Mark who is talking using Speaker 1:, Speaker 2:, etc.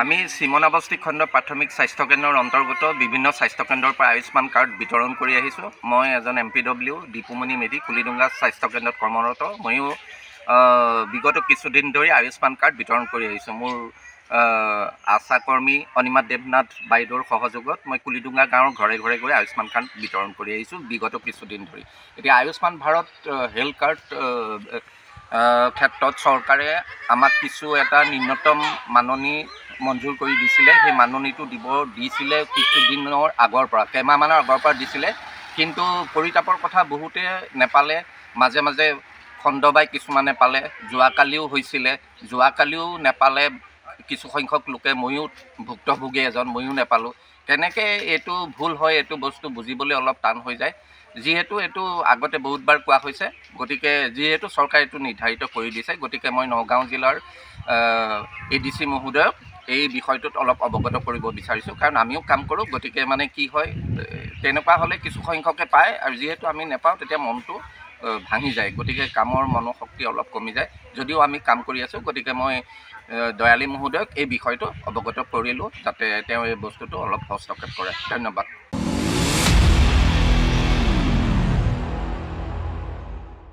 Speaker 1: আমি সিমনাবস্তি খণ্ড প্ৰাথমিক স্বাস্থ্য কেন্দ্ৰৰ অন্তৰ্গত বিভিন্ন স্বাস্থ্য কেন্দ্ৰৰ পৰা আয়ুষ্মান কাৰ্ড বিতৰণ কৰি আহিছোঁ। মই এজন MPW দীপুমণি মেধি কুলিডুঙ্গা স্বাস্থ্য কেন্দ্ৰত কৰ্মৰত। ময়ো বিগত কিছুদিন ধৰি আয়ুষ্মান কাৰ্ড বিতৰণ কৰি আহিছোঁ। মোৰ আশা কৰ্মী অনিমা দেৱনাথ বাইদেউৰ সহযোগত মই কুলিডুঙ্গা গাঁৱৰ ঘৰে ঘৰে গৈ আয়ুষ্মান কাৰ্ড বিতৰণ কৰি আহিছোঁ বিগত কিছুদিন ধৰি। এতিয়া আয়ুষ্মান ভাৰত হেল্থ কাৰ্ড ক্ষেত্ৰত চৰকাৰে আমাক কিছু এটা ন্যূনতম মাননি মঞ্জুৰ কৰি দিছিলে। সেই মাননিটো দিছিলে কিছুদিনৰ আগৰ পৰা, কেইমাহমানৰ আগৰ পৰা দিছিলে, কিন্তু পৰিতাপৰ কথা বহুতে নেপালে। মাজে মাজে খণ্ডবাই কিছুমানে পালে, যোৱাকালিও হৈছিলে, যোৱাকালিও নেপালে কিছু সংখ্যক লোকে। ময়ো ভুক্তভোগী এজন, ময়ো নেপালোঁ। কেনেকৈ এইটো ভুল হয় এইটো বস্তু বুজিবলৈ অলপ টান হৈ যায়। যিহেতু এইটো আগতে বহুতবাৰ কোৱা হৈছে, গতিকে যিহেতু চৰকাৰে এইটো নিৰ্ধাৰিত কৰি দিছে, গতিকে মই নগাঁও জিলাৰ ADC মহোদয়ক এই বিষয়টোত অলপ অৱগত কৰিব বিচাৰিছোঁ। কাৰণ আমিও কাম কৰোঁ, গতিকে মানে কি হয়, তেনেকুৱা হ'লে কিছু সংখ্যকে পায় আৰু যিহেতু আমি নেপাওঁ তেতিয়া মনটো ভাঙি যায়। গতিকে কামৰ মনোশক্তি অলপ কমি যায়। যদিও আমি কাম কৰি আছোঁ, গতিকে মই দয়ালী মহোদয়ক এই বিষয়টো অৱগত কৰিলোঁ, যাতে তেওঁ এই বস্তুটো অলপ হস্তক্ষেপ কৰে। ধন্যবাদ।